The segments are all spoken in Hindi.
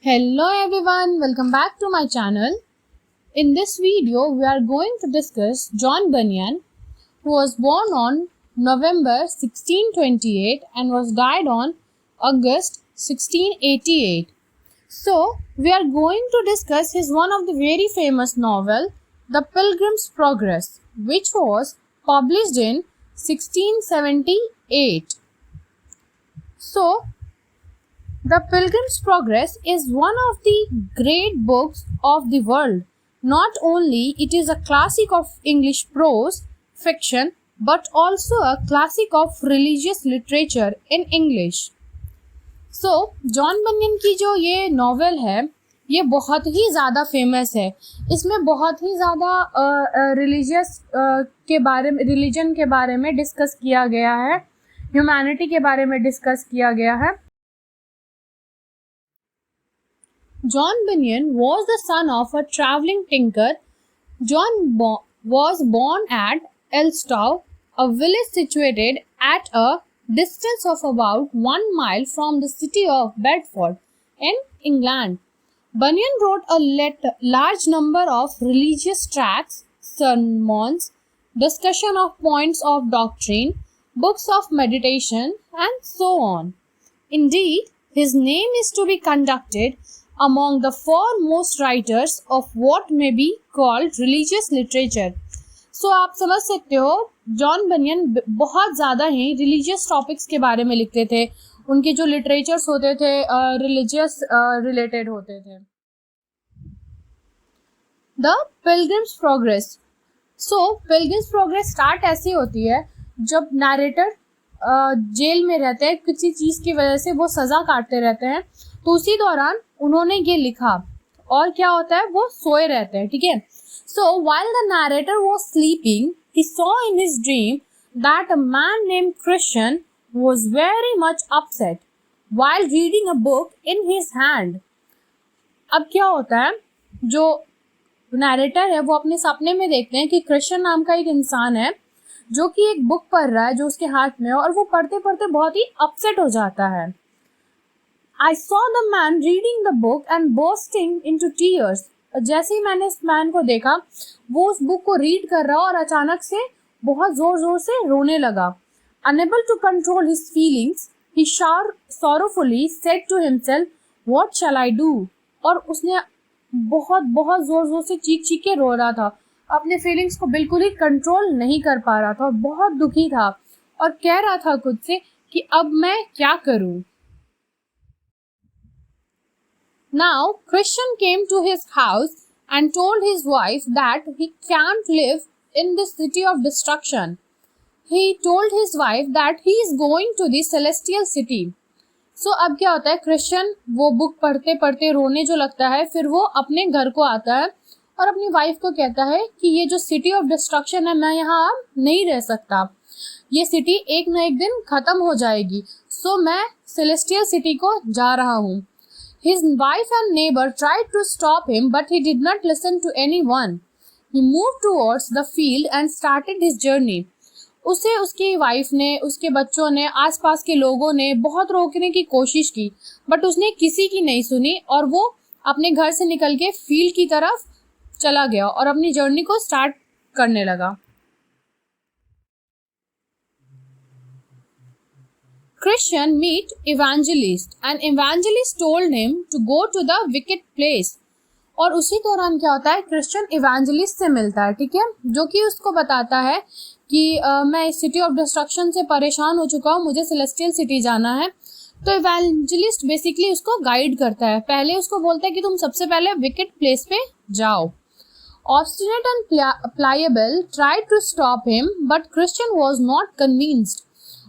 Hello everyone, welcome back to my channel. In this video, we are going to discuss John Bunyan, who was born on November 1628 and was died on August 1688. So, we are going to discuss his one of the very famous novel, The Pilgrim's Progress, which was published in 1678. So, The Pilgrim's Progress is one of the great books of the world. Not only it is a classic of English prose fiction, but also a classic of religious literature in English. So, John Bunyan की जो ये नॉवेल है ये बहुत ही ज़्यादा फेमस है. इसमें बहुत ही ज़्यादा रिलीजन के बारे में डिस्कस किया गया है, ह्यूमैनिटी के बारे में डिस्कस किया गया है. John Bunyan was the son of a traveling tinker. John was born at Elstow, a village situated at a distance of about 1 mile from the city of Bedford in England. Bunyan wrote a large number of religious tracts, sermons, discussion of points of doctrine, books of meditation, and so on. Indeed, his name is to be conducted among the foremost writers of what may be called religious literature. So आप समझ सकते हो जॉन बनियन बहुत ज़्यादा ही रिलीजियस टॉपिक्स के बारे में लिखते थे. उनके जो लिटरेचर्स होते थे रिलीजियस रिलेटेड होते थे. The pilgrims progress. So pilgrims progress start ऐसी होती है जब नैरेटर जेल में रहते हैं, किसी चीज़ की वजह से वो सज़ा काटते रहते हैं. तो उसी दौरान उन्होंने ये लिखा और क्या होता है वो सोए रहते हैं. ठीक है. सो while the narrator was sleeping he saw in his dream that a man named Christian was very much upset while reading a book in his hand. अब क्या होता है, जो नैरेटर है वो अपने सपने में देखते हैं कि क्रिश्चियन नाम का एक इंसान है जो कि एक बुक पढ़ रहा है जो उसके हाथ में है, और वो पढ़ते पढ़ते बहुत ही अपसेट हो जाता है. I saw the man reading the book and bursting into tears. जैसे ही मैंने इस मैन को देखा वो उस बुक को रीड कर रहा और अचानक से बहुत जोर जोर से रोने लगा. Unable to control his feelings, he sorrowfully said to himself, "What shall I do?" और उसने बहुत बहुत जोर जोर से चीख चीख के रो रहा था. अपने फीलिंग्स को बिल्कुल ही कंट्रोल नहीं कर पा रहा था और बहुत दुखी था और कह रहा था खुद से कि अब मैं क्या करूं. Now, Christian came to his house and told his wife that he can't live in this city of destruction. He told his wife that he is going to the celestial city. So, अब क्या होता है, क्रिश्चियन वो बुक पढ़ते पढ़ते रोने जो लगता है, फिर वो अपने घर को आता है और अपनी वाइफ को कहता है कि ये जो सिटी ऑफ डिस्ट्रक्शन है मैं यहाँ अब नहीं रह सकता, ये सिटी एक न एक दिन खत्म हो जाएगी. सो मैं सेलेस्टियल सिटी को जा रहा हूँ. His wife and neighbor tried to stop him, but he did not listen to anyone. He moved towards the field and started his journey. उसे उसकी वाइफ ने, उसके बच्चों ने, आसपास के लोगों ने बहुत रोकने की कोशिश की, बट उसने किसी की नहीं सुनी और वो अपने घर से निकल के फील्ड की तरफ चला गया और अपनी जर्नी को स्टार्ट करने लगा. Christian meet evangelist and evangelist told him to go to the wicked place. और उसी दौरान क्या होता है, क्रिश्चियन इवेंजलिस्ट से मिलता है. ठीक है. जो कि उसको बताता है कि मैं इस सिटी ऑफ डिस्ट्रक्शन से परेशान हो चुका हूँ, मुझे सेलेस्टियल सिटी जाना है. तो इवेंजलिस्ट बेसिकली उसको गाइड करता है. पहले उसको बोलता है कि तुम सबसे पहले विकेड प्लेस पे जाओ. Obstinate and pliable tried to stop him, but Christian was not convinced.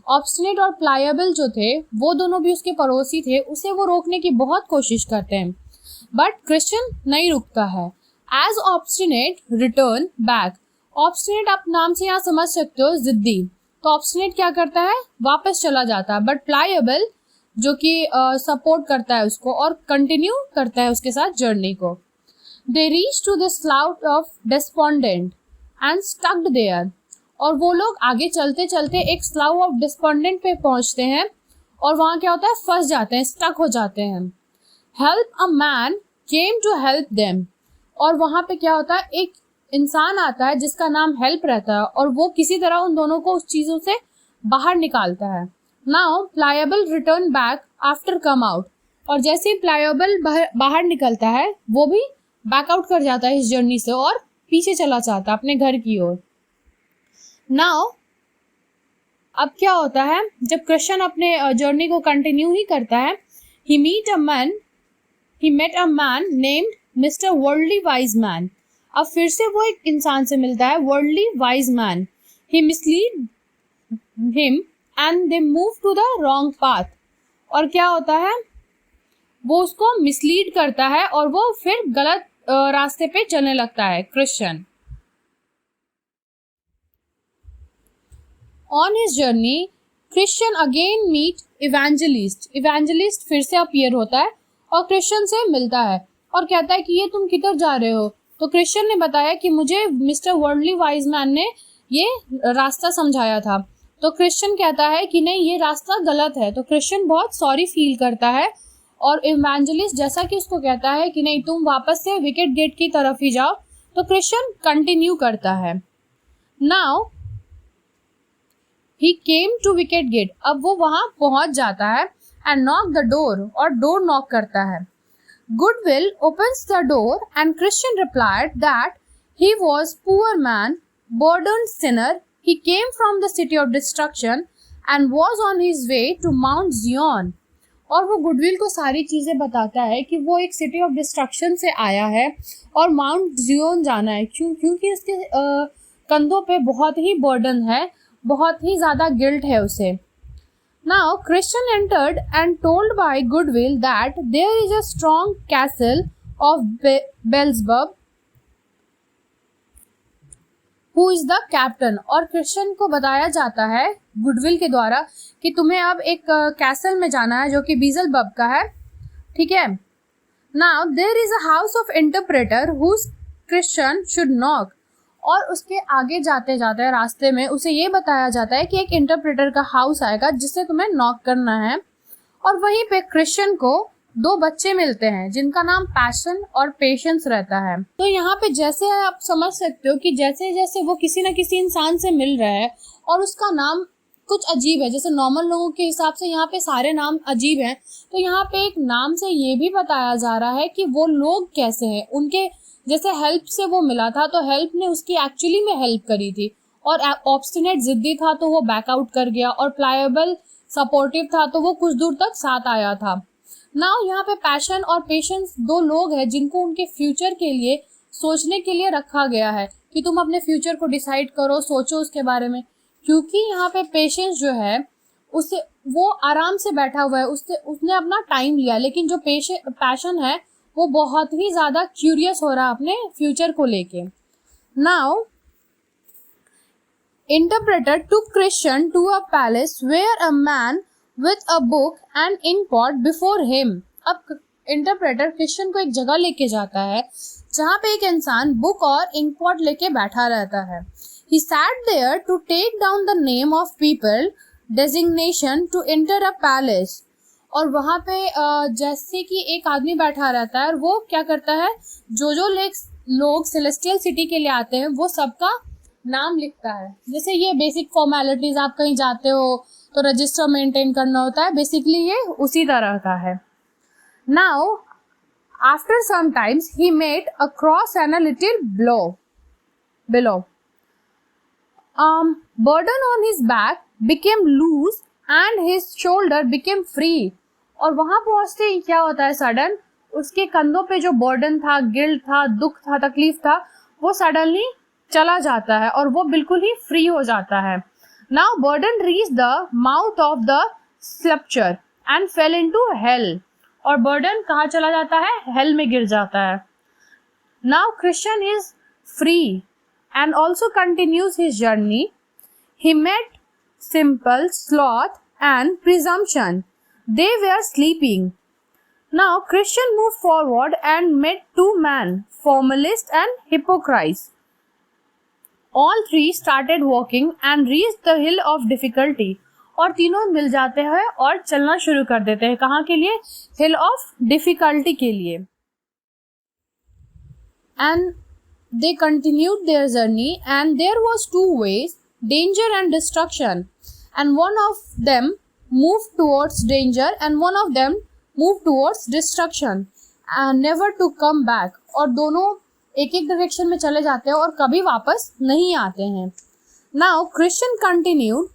Obstinate और प्लायबल जो थे वो दोनों भी उसके पड़ोसी थे, उसे वो रोकने की बहुत कोशिश करते हैं, बट क्रिश्चियन नहीं रुकता है. As Obstinate return back. Obstinate आप नाम से यहाँ समझ सकते हो जिद्दी, तो ऑब्स्टिनेट क्या करता है, वापस चला जाता है. बट प्लायबल जो कि सपोर्ट करता है उसको और कंटिन्यू करता है उसके साथ जर्नी को. They reach to the slough of despondent and stucked there. और वो लोग आगे चलते चलते एक स्लाउ ऑफ डिस्पोंडेंट पे पहुंचते हैं और वहाँ क्या होता है, फंस जाते हैं, स्टक हो जाते हैं. help a man came to help them. और वहाँ पे क्या होता है, एक इंसान आता है जिसका नाम हेल्प रहता है और वो किसी तरह उन दोनों को उस चीज़ों से बाहर निकालता है. Now pliable return back after come out. और जैसे ही प्लायबल बाहर निकलता है वो भी बैकआउट कर जाता है इस जर्नी से और पीछे चला जाता है अपने घर की ओर. नाउ अब क्या होता है, जब कृष्ण अपने जर्नी को कंटिन्यू ही करता है, he met a man named Mr. Worldly Wise Man. अब फिर से वो एक इंसान से मिलता है, worldly wise man. He mislead him and they move to the wrong path. और क्या होता है, वो उसको मिसलीड करता है और वो फिर गलत रास्ते पे चलने लगता है Krishna. On his journey, Christian again meet evangelist. Evangelist फिर से अपीयर होता है और कृष्ण से मिलता है और कहता है कि ये तुम किधर जा रहे हो. तो कृष्ण ने बताया कि मुझे मिस्टर वर्ल्डली वाइज मैन ने ये रास्ता समझाया था. तो कृष्ण कहता है कि नहीं, ये रास्ता गलत है. तो कृष्ण बहुत सॉरी फील करता है और इवेंजलिस्ट जैसा कि उसको कहता है कि नहीं, तुम वापस से विकेट गेट की तरफ ही जाओ. तो कृष्ण कंटिन्यू करता है. Now he came to wicket gate. अब वो वहां पहुंच जाता है एंड नॉक द डोर, और डोर नॉक करता है. Goodwill opens the door and Christian replied that he was poor man, burdened sinner. He came from the city of destruction and was on his way to Mount Zion. और वो गुडविल को सारी चीज़ें बताता है कि वो एक सिटी ऑफ डिस्ट्रक्शन से आया है और माउंट जियोन जाना है. क्योंकि उसके कंधों पे बहुत ही बर्डन है, बहुत ही ज़्यादा गिल्ट है उसे. Now Christian entered and told by Goodwill that there is a strong castle of Beelzebub who is the captain. और क्रिश्चियन को बताया जाता है गुडविल के द्वारा कि तुम्हें अब एक कैसल में जाना है जो कि बीजलबब का है. ठीक है. Now there is a house of interpreter whose Christian should knock. और उसके आगे जाते जाते रास्ते में उसे ये बताया जाता है कि एक इंटरप्रेटर का हाउस आएगा जिससे तुम्हें नॉक करना है. और वहीं पे क्रिश्चियन को 2 बच्चे मिलते हैं जिनका नाम पैशन और पेशेंस रहता है. तो यहाँ पे जैसे आप समझ सकते हो कि जैसे जैसे वो किसी न किसी इंसान से मिल रहा है और उसका नाम कुछ अजीब है, जैसे नॉर्मल लोगों के हिसाब से यहाँ पे सारे नाम अजीब हैं, तो यहाँ पे एक नाम से ये भी बताया जा रहा है कि वो लोग कैसे हैं. उनके जैसे हेल्प से वो मिला था तो हेल्प ने उसकी एक्चुअली में हेल्प करी थी, और ऑब्स्टिनेट जिद्दी था तो वो बैकआउट कर गया, और प्लायबल सपोर्टिव था तो वो कुछ दूर तक साथ आया था. नाउ यहाँ पे पैशन और पेशेंस 2 लोग हैं जिनको उनके फ्यूचर के लिए सोचने के लिए रखा गया है कि तुम अपने फ्यूचर को डिसाइड करो, सोचो उसके बारे में. क्योंकि यहाँ पे पेशेंस जो है उसे वो आराम से बैठा हुआ है, उसने अपना टाइम लिया, लेकिन जो पैशन है वो बहुत ही ज़्यादा क्यूरियस हो रहा है अपने फ्यूचर को लेके. Now interpreter took Christian to a palace where a man with a book and ink pot before him. अब इंटरप्रेटर क्रिश्चियन को एक जगह लेके जाता है जहाँ पे एक इंसान बुक और इंक पॉट लेके बैठा रहता है. He sat there to take down the name of people designation to enter a palace. और वहाँ पे जैसे कि एक आदमी बैठा रहता है और वो क्या करता है, जो लोग सेलेस्टियल सिटी के लिए आते हैं वो सबका नाम लिखता है. जैसे ये बेसिक फॉर्मेलिटीज, आप कहीं जाते हो तो रजिस्टर मेंटेन करना होता है, बेसिकली ये उसी तरह का है. Now after some times he made a cross and a little below. Burden on his back became loose and his shoulder became free. और वहां पहुंचते ही क्या होता है, सडन उसके कंधों पे जो बर्डन था, गिल्ट था, दुख था, तकलीफ था, वो सडनली चला जाता है और वो बिल्कुल ही फ्री हो जाता है. Now burden reach the mouth of the sculpture and fail into hello. और बर्डन कहाँ चला जाता है, हेल में गिर जाता है. Now Christian is free and also continues his journey. He met Simple, Sloth and Presumption. They were sleeping. Now Christian moved forward and met 2 men, Formalist and Hypocrite. All 3 started walking and reached the hill of difficulty. और तीनों मिल जाते हैं और चलना शुरू कर देते हैं। कहाँ के लिए? हिल ऑफ डिफिकल्टी के लिए। And they continued their journey, and there was two ways, danger and destruction, and one of them moved towards danger and one of them moved towards destruction and never to come back। और दोनों एक एक डायरेक्शन में चले जाते हैं और कभी वापस नहीं आते हैं। Now Christian continued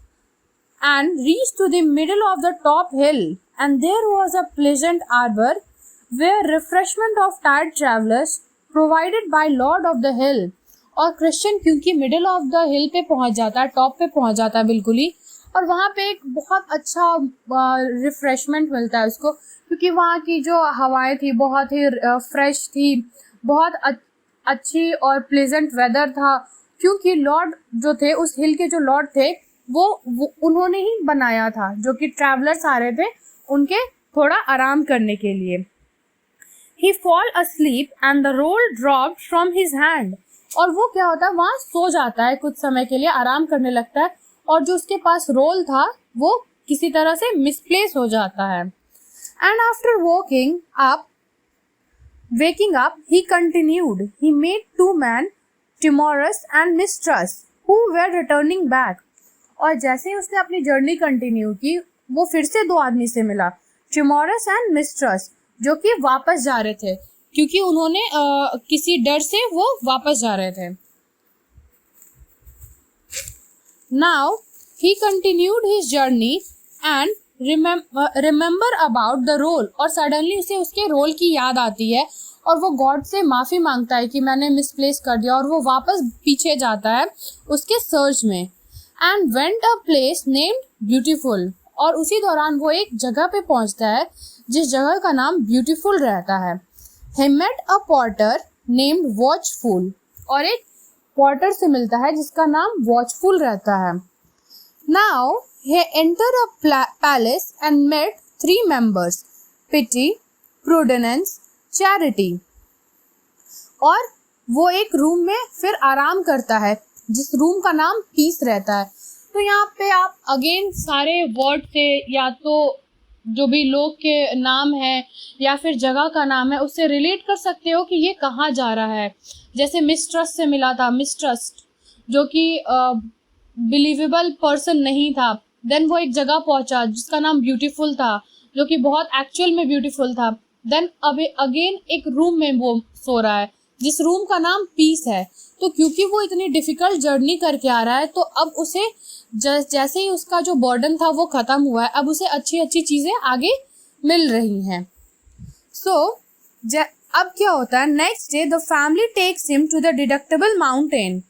and reached to the middle of the top hill, and there was a pleasant arbor where refreshment of tired travelers provided by Lord of the हिल। और क्रिश्चियन क्योंकि मिडिल ऑफ द हिल पे पहुंच जाता है, टॉप पे पहुंच जाता है बिल्कुल ही, और वहाँ पे एक बहुत अच्छा रिफ्रेशमेंट मिलता है उसको, क्योंकि वहाँ की जो हवाएं थी बहुत ही फ्रेश थी, बहुत अच्छी और प्लेजेंट वेदर था, क्योंकि लॉर्ड जो थे उस हिल के जो लॉर्ड थे वो उन्होंने ही बनाया था, जो कि ट्रैवलर्स आ रहे थे उनके थोड़ा आराम करने के लिए। He fall asleep and the roll dropped from his hand। और वो क्या होता है, वहाँ सो जाता है कुछ समय के लिए, आराम करने लगता है, और जो उसके पास रोल था वो किसी तरह से मिसप्लेस हो जाता है। And after waking up, he continued. He met two men, Timotheus and Mistrust, who were returning back। और जैसे ही उसने अपनी जर्नी कंटिन्यू की, वो फिर से दो आदमी से मिला, Timotheus and Mistrust, जो कि वापस जा रहे थे, क्योंकि उन्होंने किसी डर से वो वापस जा रहे थे। Now he continued his journey and remember about the role। और सडनली उसे उसके रोल की याद आती है और वो गॉड से माफी मांगता है कि मैंने मिसप्लेस कर दिया, और वो वापस पीछे जाता है उसके सर्च में। And went a place named Beautiful। और उसी दौरान वो एक जगह पे पहुंचता है जिस जगह का नाम ब्यूटीफुल रहता है। He met a porter named Watchful। और एक पॉटर से मिलता है जिसका नाम वॉचफुल रहता है। Now he entered a palace and met 3 members, Pity, Prudence, Charity। और वो एक रूम में फिर आराम करता है जिस रूम का नाम पीस रहता है। तो यहाँ पे आप अगेन सारे वर्ड से या तो जो भी लोग के नाम है या फिर जगह का नाम है उससे रिलेट कर सकते हो कि ये कहाँ जा रहा है। जैसे मिस्ट्रस्ट से मिला था, मिस्ट्रस्ट जो कि बिलीवेबल पर्सन नहीं था, देन वो एक जगह पहुंचा जिसका नाम ब्यूटीफुल था, जो कि बहुत एक्चुअल में ब्यूटीफुल था। देन अभी अगेन एक रूम में वो सो रहा है जिस रूम का नाम पीस है। तो क्योंकि वो इतनी डिफिकल्ट जर्नी करके आ रहा है, तो अब उसे जैसे ही उसका जो बर्डन था वो खत्म हुआ है, अब उसे अच्छी अच्छी चीजें आगे मिल रही हैं। सो अब क्या होता है, next day the family takes him to the deductible mountain.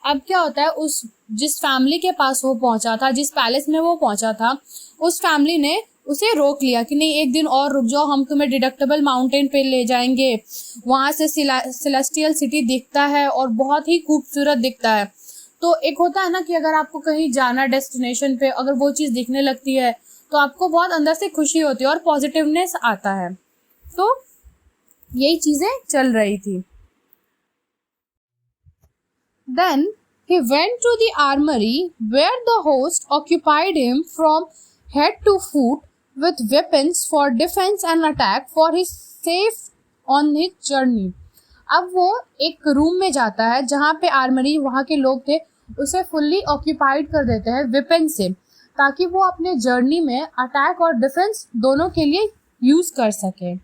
अब क्या होता है, उस जिस फैमिली के पास वो पहुंचा था, जिस पैलेस में वो पहुंचा था, उस फैमिली ने उसे रोक लिया कि नहीं एक दिन और रुक जाओ, हम तुम्हें डिडक्टेबल माउंटेन पे ले जाएंगे, वहां से सेलेस्टियल सिटी दिखता है और बहुत ही खूबसूरत दिखता है। तो एक होता है ना कि अगर आपको कहीं जाना डेस्टिनेशन पे, अगर वो चीज दिखने लगती है तो आपको बहुत अंदर से खुशी होती है और पॉजिटिवनेस आता है। तो यही चीजें चल रही थी। Then he went to the armory where the host occupied him from head to foot with weapons for defense and attack for his safe on his journey। अब वो एक रूम में जाता है जहाँ पे आर्मरी वहाँ के लोग थे उसे फुल्ली ऑक्यूपाइड कर देते हैं वेपन से, ताकि वो अपने जर्नी में अटैक और डिफेंस दोनों के लिए यूज कर सके।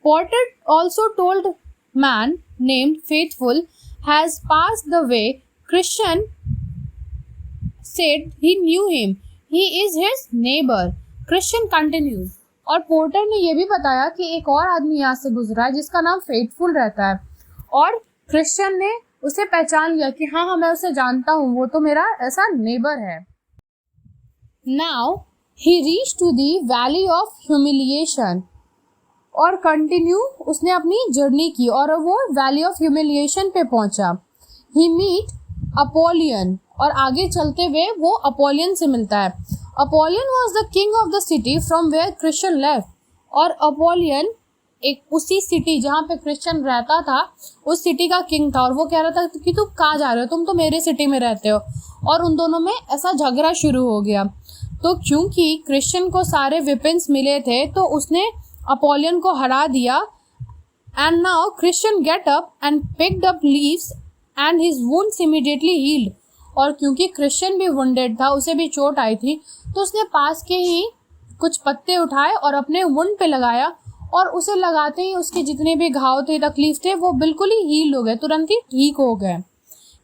Porter also told man named Faithful has passed the way। Christian said he knew him, he is his neighbor। Christian continued। और पोर्टर ने यह भी बताया कि एक और आदमी यहाँ से गुजरा है जिसका नाम फेथफुल रहता है, और क्रिश्चियन ने उसे पहचान लिया कि हाँ मैं उसे जानता हूँ, वो तो मेरा ऐसा नेबर है। Now he reach to the valley of humiliation. और कंटिन्यू उसने अपनी जर्नी की और वो वैली ऑफ ह्यूमिलिएशन पे पहुंचा। He meet Apollyon. और आगे चलते हुए वो अपोलियन से मिलता है। Apollyon was the king of the city from where Christian left. और अपोलियन एक उसी सिटी जहाँ पे क्रिश्चियन रहता था उस सिटी का किंग था, और वो कह रहा था कि तुम कहाँ जा रहे हो, तुम तो मेरे सिटी में रहते हो। और उन दोनों में ऐसा झगड़ा शुरू हो गया। तो क्योंकि क्रिश्चियन को सारे वेपन्स मिले थे तो उसने अपोलियन को हरा दिया। And now Christian get up and picked up leaves and his wounds immediately healed. और क्योंकि क्रिश्चियन भी वुंडेड था, उसे भी चोट आई थी, तो उसने पास के ही कुछ पत्ते उठाए और अपने वुंड पे लगाया, और उसे लगाते ही उसके जितने भी घाव थे, तकलीफ थे, वो बिल्कुल ही हील हो गए, तुरंत ही ठीक हो गए।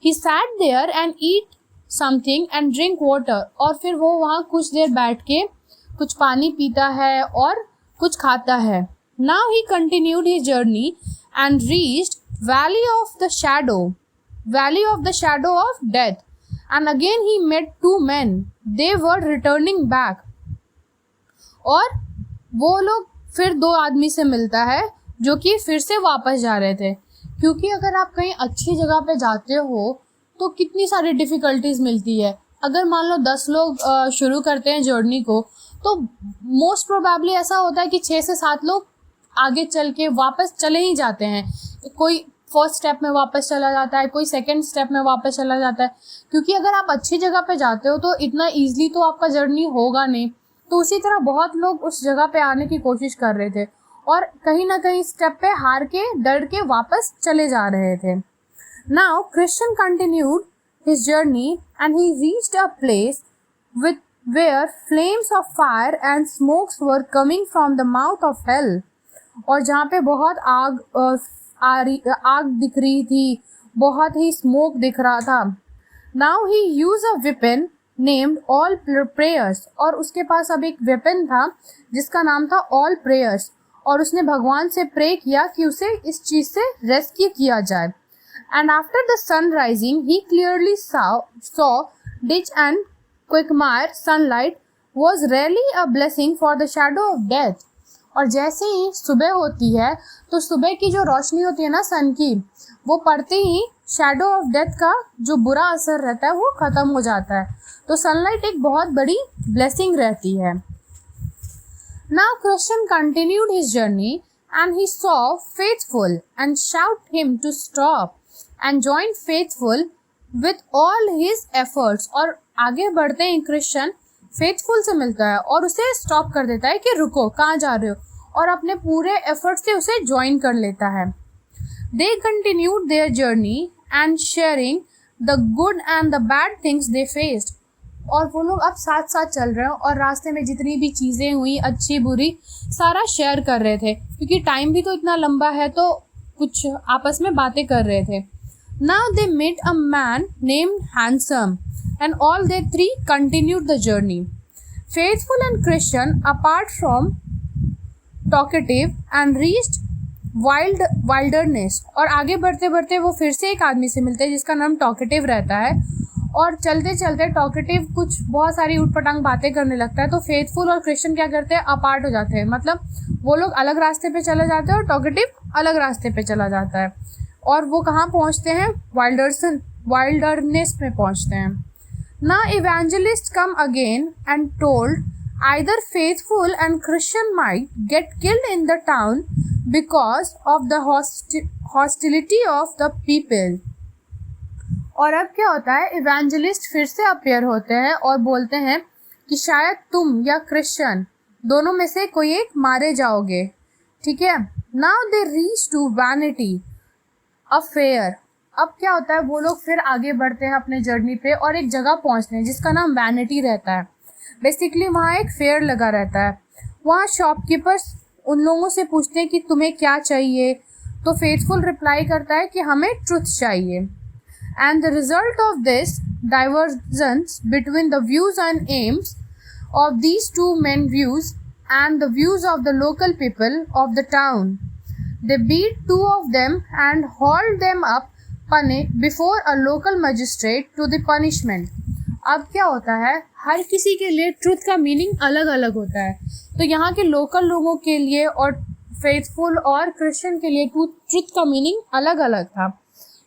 He sat there and eat something and drink water. और फिर वो वहाँ कुछ देर बैठ के कुछ पानी पीता है और कुछ खाता है। Now he continued his journey and reached valley of the shadow of death and again he met to man, they were returning back. और वो लोग फिर दो आदमी से मिलता है जो कि फिर से वापस जा रहे थे। क्योंकि अगर आप कहीं अच्छी जगह पे जाते हो तो कितनी सारी डिफ़िकल्टीज मिलती है। अगर मान लो 10 लोग शुरू करते हैं जर्नी को, तो मोस्ट प्रोबेबली ऐसा होता है कि 6 से 7 लोग आगे चल के वापस चले ही जाते हैं। कोई फर्स्ट स्टेप में वापस चला जाता है, कोई सेकंड स्टेप में वापस चला जाता है। क्योंकि अगर आप अच्छी जगह पे जाते हो तो इतना ईजिली तो आपका जर्नी होगा नहीं। तो उसी तरह बहुत लोग उस जगह पे आने की कोशिश कर रहे थे और कहीं ना कहीं स्टेप पे हार के, डर के वापस चले जा रहे थे। Now Christian continued his journey and he reached a place where flames of fire and smokes were coming from the mouth of hell। और जहाँ पे बहुत आग दिख रही थी, बहुत ही स्मोक दिख रहा था। Now he used a weapon named all prayers। और उसके पास अब एक वेपन था जिसका नाम था all prayers। और उसने भगवान से प्रे किया कि उसे इस चीज़ से रेस्क्यू किया जाए। And after the sun rising, he clearly saw ditch and quagmire sunlight was really a blessing for the shadow of death। और जैसे ही सुबह होती है तो सुबह की जो रोशनी होती है ना सन की, वो पड़ते ही शैडो ऑफ डेथ का जो बुरा असर रहता है वो ख़त्म हो जाता है। तो सनलाइट एक बहुत बड़ी ब्लेसिंग रहती है। Now Christian continued his journey and he saw Faithful and shouted him to stop and joined Faithful with all his efforts। और आगे बढ़ते हैं क्रिश्चियन फेथफुल से मिलता है और उसे स्टॉप कर देता है कि रुको, कहाँ जा रहे हो, और अपने पूरे एफर्ट से उसे ज्वाइन कर लेता है। They continued their journey and sharing the good and the bad things they faced। और वो लोग अब साथ साथ चल रहे हैं और रास्ते में जितनी भी चीज़ें हुई, अच्छी बुरी, सारा शेयर कर रहे थे। क्योंकि टाइम भी तो इतना लंबा है, तो कुछ आपस में बातें कर रहे थे। Now they met a man named Handsome and all they three continued the journey। Faithful and Christian apart from talkative and reached wilderness। और आगे बढ़ते बढ़ते वो फिर से एक आदमी से मिलते हैं जिसका नाम टॉकेटिव रहता है। और चलते चलते टॉकेटिव कुछ बहुत सारी उटपटांग बातें करने लगता है। तो फेथफुल और क्रिश्चियन क्या करते हैं, अपार्ट हो जाते हैं। मतलब वो लोग अलग रास्ते पे चले जाते हैं और टॉकेटिव अलग रास्ते पे चला जाता है। और वो कहाँ पहुँचते हैं, वाइल्डरनेस में पहुँचते हैं। ना evangelist come again and told either faithful and Christian might get killed in the town because of the hostility of the people। और अब क्या होता है, इवेंजलिस्ट फिर से अपीयर होते हैं और बोलते हैं कि शायद तुम या क्रिश्चियन दोनों में से कोई एक मारे जाओगे। ठीक है। Now they reach to vanity affair. अब क्या होता है, वो लोग फिर आगे बढ़ते हैं अपने जर्नी पे और एक जगह पहुंचते हैं जिसका नाम वैनिटी रहता है। बेसिकली वहाँ एक फेयर लगा रहता है। वहाँ शॉपकीपर्स उन लोगों से पूछते हैं कि तुम्हें क्या चाहिए। तो फेथफुल रिप्लाई करता है कि हमें ट्रुथ चाहिए। And the result of this divergence between the views and aims of these two main views and the views of the local people of the town, they beat two of them and hold them up before a local magistrate to the punishment. अब क्या होता है, हर किसी के लिए ट्रुथ का मीनिंग अलग अलग होता है। तो यहाँ के लोकल लोगों के लिए और फेथफुल और क्रिश्चियन के लिए ट्रुथ का मीनिंग अलग अलग था।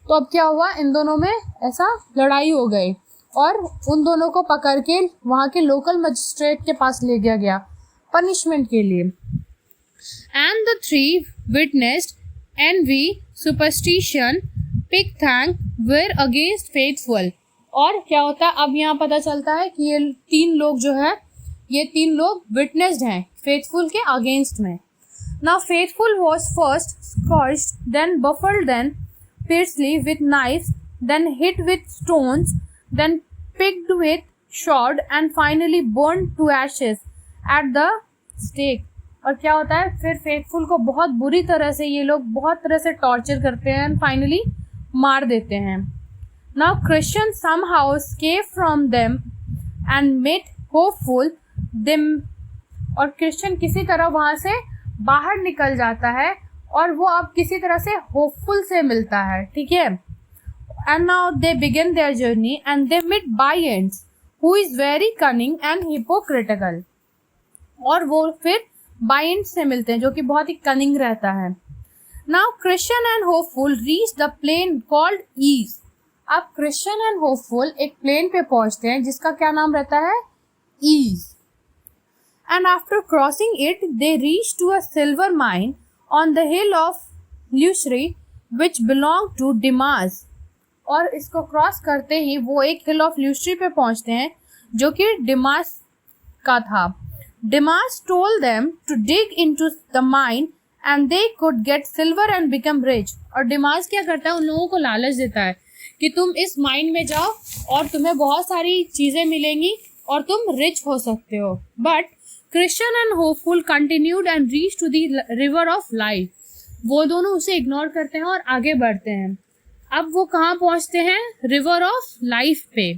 तो अब क्या हुआ, इन दोनों में ऐसा लड़ाई हो गई और उन दोनों को पकड़ के वहाँ के लोकल मजिस्ट्रेट के पास ले गया पनिशमेंट के लिए। And the three witnessed Envy, Superstition, Pickthank were against Faithful. और क्या होता है, अब यहाँ पता चलता है कि ये तीन लोग जो है ये 3 लोग विटनेस्ड हैं फेथफुल के अगेंस्ट में. Now Faithful was first scorched, then baffled, then fiercely with knives, then hit with stones, then picked with sword and finally burned to ashes at the stake. और क्या होता है फिर फेथफुल को बहुत बुरी तरह से ये लोग बहुत तरह से टॉर्चर करते हैं एंड फाइनली मार देते हैं. Now Christian somehow escaped from them and met hopeful them. और क्रिश्चियन किसी तरह वहाँ से बाहर निकल जाता है और वो अब किसी तरह से होपफुल से मिलता है. ठीक है. And now they begin their journey and they meet Byends who is very cunning and hypocritical. और वो फिर बायेंट्स से मिलते हैं जो कि बहुत ही कनिंग रहता है. Now Christian and Hopeful reach the plain called Ease. अब क्रिश्चियन एंड होपफुल एक प्लेन पे पहुंचते हैं जिसका क्या नाम रहता है, Ease. And after crossing it they reach to a silver mine on the hill of Lusri which belonged to Demas. और इसको क्रॉस करते ही वो एक हिल ऑफ ल्यूस्ट्री पे पहुंचते हैं जो कि डिमास का था. Demas told them to dig into the mine and they could get silver and become rich. और डिमास क्या करता है, उन लोगों को लालच देता है कि तुम इस माइन में जाओ और तुम्हें बहुत सारी चीजें मिलेंगी और तुम रिच हो सकते हो. But Christian and Hopeful continued and reach to the river of life. वो दोनों उसे इग्नोर करते हैं और आगे बढ़ते हैं. अब वो कहाँ पहुंचते हैं, रिवर ऑफ लाइफ पे.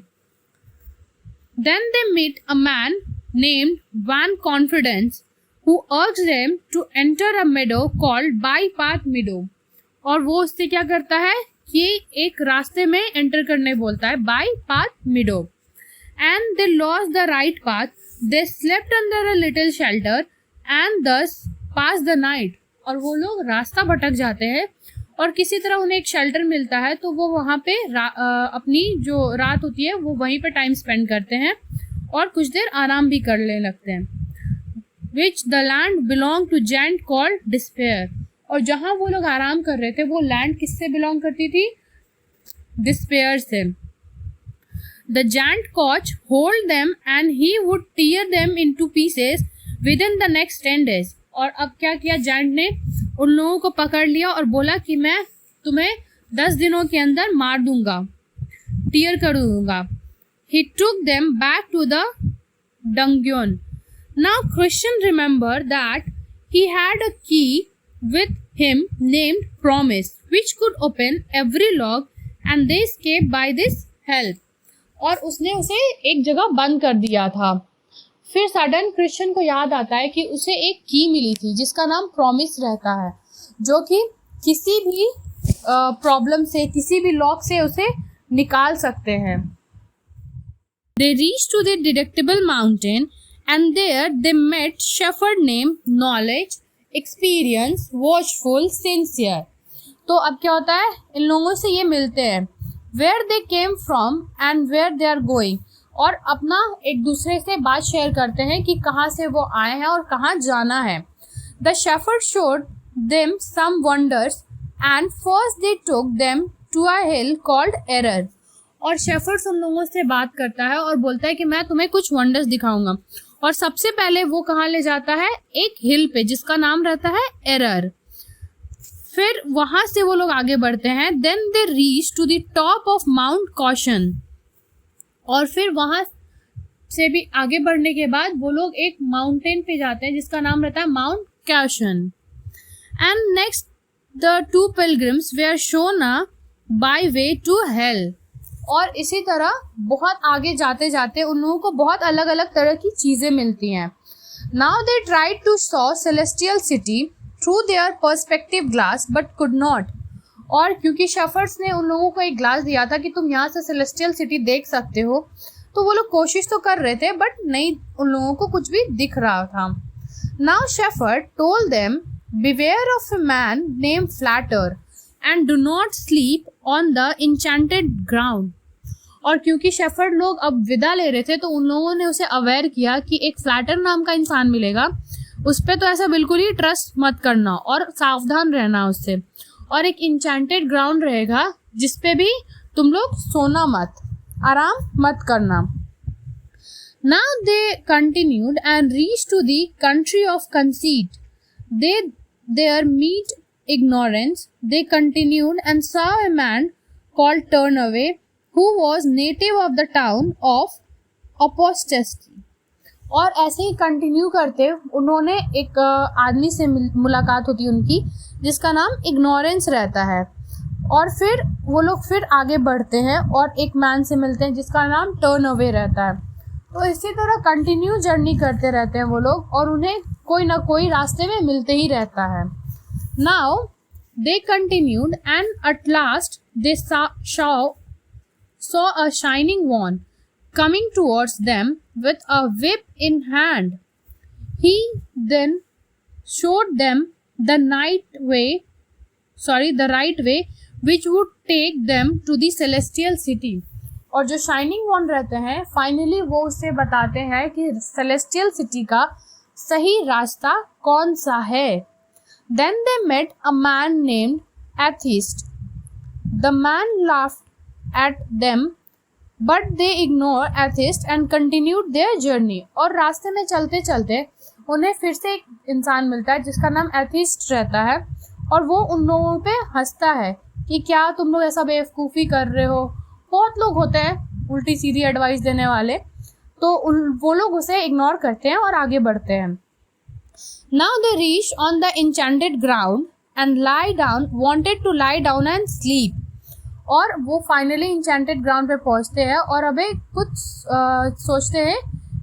Then they meet a man named Vain Confidence who urged them to enter a meadow called Bypath Meadow. और वो उससे क्या करता है कि एक रास्ते में एंटर करने बोलता है, by path मीडो. And they lost the right path. They slept under a little shelter and thus passed the night. और वो लोग रास्ता भटक जाते हैं और किसी तरह उन्हें एक शेल्टर मिलता है तो वो वहाँ पे अपनी जो रात होती है वो वहीं पे टाइम स्पेंड करते हैं और कुछ देर आराम भी करने लगते हैं. Which the land belonged to giant called Despair. और जहाँ वो लोग आराम कर रहे थे वो लैंड किससे बिलोंग करती थी, डिस्पेयर से. The giant coach hold them and he would tear them into pieces within the next 10 days. और अब क्या किया जायंट ने, उन लोगों को पकड़ लिया और बोला कि मैं तुम्हें 10 दिनों के अंदर मार दूंगा, टीयर कर दूंगा. He took them back to the dungeon. Now Christian remembered that he had a key with him named Promise, which could open every lock and they escaped by this help. और उसने उसे एक जगह बंद कर दिया था. फिर सडन क्रिश्चियन को याद आता है कि उसे एक की मिली थी जिसका नाम प्रॉमिस रहता है जो कि किसी भी प्रॉब्लम से किसी भी लॉक से उसे निकाल सकते हैं. They reached to the Delectable Mountain and there they met shepherd named Knowledge, Experience, Watchful, Sincere. तो अब क्या होता है, इन लोगों से ये मिलते हैं where they came from and where they are going. और अपना एक दूसरे से बात शेयर करते हैं कि कहाँ से वो आए हैं और कहाँ जाना है. The shepherd showed them some wonders and first they took them to a hill called Error. और शेफर्ड उन लोगों से बात करता है और बोलता है कि मैं तुम्हें कुछ वंडर्स दिखाऊंगा. और सबसे पहले वो कहाँ ले जाता है, एक हिल पे जिसका नाम रहता है एरर. फिर वहां से वो लोग आगे बढ़ते हैं. Then they reach to the top of Mount Caution. और फिर वहां से भी आगे बढ़ने के बाद वो लोग एक माउंटेन पे जाते हैं जिसका नाम रहता है Mount Caution. And next the two pilgrims were shown a by way to hell. और इसी तरह बहुत आगे जाते जाते उन लोगों को बहुत अलग अलग तरह की चीजें मिलती हैं. Now they tried to saw Celestial City through their perspective glass but could not. और क्योंकि शेफर्ड्स ने उन लोगों को एक ग्लास दिया था कि तुम यहाँ से सेलेस्टियल सिटी देख सकते हो, तो वो लोग कोशिश तो कर रहे थे बट नहीं, उन लोगों को कुछ भी दिख रहा था. Now shepherd told them beware of a man name flatter and do not sleep on the enchanted ground. और क्योंकि शेफर्ड लोग अब विदा ले रहे थे तो उन लोगों ने उसे अवेयर किया कि एक फ्लैटर नाम का इंसान मिलेगा, उस पर तो ऐसा बिल्कुल ही ट्रस्ट मत करना और सावधान रहना उससे. और एक इंचेंटेड ग्राउंड रहेगा जिसपे भी तुम लोग सोना मत, आराम मत करना. Now they continued and reached to the country of conceit. They there meet ignorance. They continued and saw a man called Turnaway, who was native of the town of Apostasy. और ऐसे ही कंटिन्यू करते उन्होंने एक आदमी से मुलाकात होती उनकी, जिसका नाम इग्नोरेंस रहता है, और फिर वो लोग फिर आगे बढ़ते हैं और एक मैन से मिलते हैं जिसका नाम टर्न अवे रहता है. तो इसी तरह कंटिन्यू जर्नी करते रहते हैं वो लोग, और उन्हें कोई ना कोई रास्ते में मिलते ही रहता है. Now they continued and at last they saw a shining one coming towards them with a whip in hand. He then showed them the right way which would take them to the celestial city. और जो शाइनिंग वन रहते हैं फाइनली वो उसे बताते हैं कि सेलेस्टियल सिटी का सही रास्ता कौन सा है. Then they met a man named Atheist. The man laughed at them, but they ignored Atheist and continued their journey. और रास्ते में चलते चलते उन्हें फिर से एक इंसान मिलता है जिसका नाम एथिस्ट रहता है, और वो उन लोगों पे हंसता है कि क्या तुम लोग ऐसा बेवकूफ़ी कर रहे हो. बहुत लोग होते हैं उल्टी सीधी एडवाइस देने वाले, तो वो लोग उसे इग्नोर करते हैं और आगे बढ़ते हैं. Now they reached on the enchanted ground and wanted to lie down and sleep. और वो फाइनली इंचेंटेड ग्राउंड पे पहुंचते हैं और अबे कुछ सोचते हैं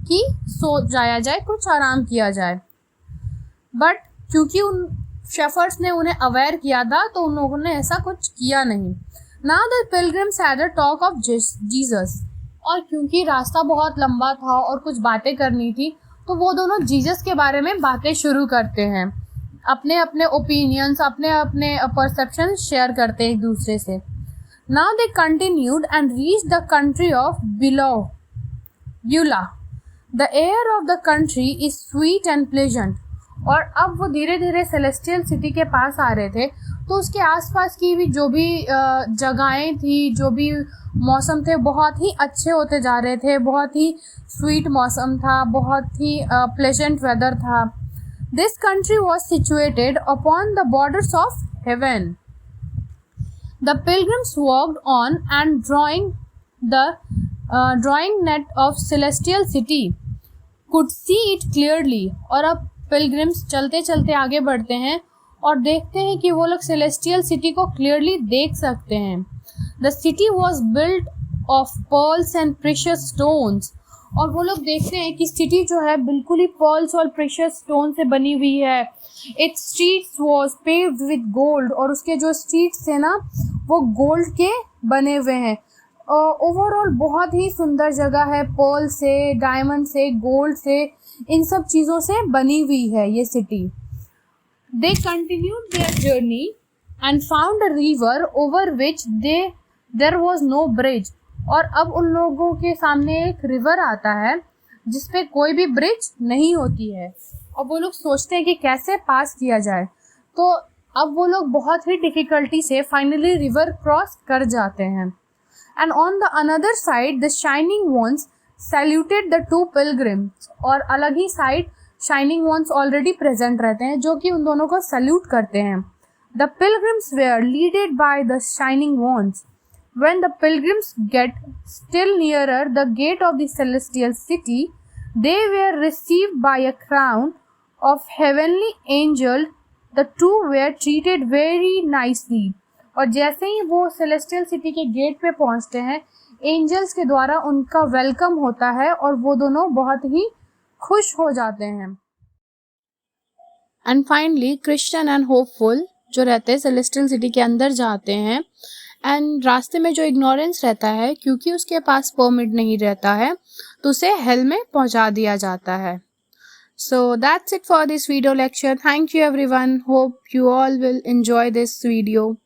कि सो जाया जाए, कुछ आराम किया जाए. बट क्योंकि उन शेफर्ड्स ने उन्हें अवेयर किया था तो उन लोगों ने ऐसा कुछ किया नहीं. Now the pilgrims had a talk of Jesus. और क्योंकि रास्ता बहुत लंबा था और कुछ बातें करनी थी, तो वो दोनों जीसस के बारे में बातें शुरू करते हैं. अपने अपने ओपिनियंस, अपने अपने परसेप्शन शेयर करते हैं एक दूसरे से. Now they continued and reached the country of Beulah. The air of the country is sweet and pleasant. और अब वो धीरे धीरे सेलेस्टियल सिटी के पास आ रहे थे, तो उसके आसपास की भी जो भी जगहें थी, जो भी मौसम थे, बहुत ही अच्छे होते जा रहे थे. बहुत ही स्वीट मौसम था, बहुत ही प्लेजेंट वेदर था. This country was situated upon the borders of haven. The pilgrims walked on and drawing net of celestial city could see it clearly. और अब pilgrims चलते चलते आगे बढ़ते हैं और देखते हैं कि वो लोग celestial city को clearly देख सकते हैं. The city was built of pearls and precious stones. और वो लोग देखते हैं कि सिटी जो है बिल्कुल ही पर्ल्स और प्रेशियस स्टोन से बनी हुई है. It's streets was paved with gold. और उसके जो स्ट्रीट्स थे ना वो गोल्ड के बने हुए हैं. ओवरऑल बहुत ही सुंदर जगह है. पर्ल से, डायमंड से, गोल्ड से, इन सब चीज़ों से बनी हुई है ये city. They continued their journey and found a river over which there was no bridge. और अब उन लोगों के सामने एक रिवर आता है जिस पे कोई भी ब्रिज नहीं होती है, और वो लोग सोचते हैं कि कैसे पास किया जाए. तो अब वो लोग बहुत ही डिफ़िकल्टी से फाइनली रिवर क्रॉस कर जाते हैं. And on the another side the shining ones saluted the two pilgrims. और अलग ही side shining ones already present रहते हैं जो कि उन दोनों को सैल्यूट करते हैं. The pilgrims were leaded by the shining ones. When the pilgrims get still nearer the gate of the celestial city, they were received by a crown of heavenly angels. The two were treated very nicely. और जैसे ही वो सेलेस्टियल सिटी के गेट पे पहुंचते हैं, एंजल्स के द्वारा उनका वेलकम होता है और वो दोनों बहुत ही खुश हो जाते हैं. And finally Christian and hopeful जो रहते हैं सेलेस्टियल सिटी के अंदर जाते हैं. एंड रास्ते में जो इग्नोरेंस रहता है, क्योंकि उसके पास परमिट नहीं रहता है, तो उसे हेल में पहुंचा दिया जाता है. So that's it for this video lecture. Thank you everyone. Hope you all will enjoy this video.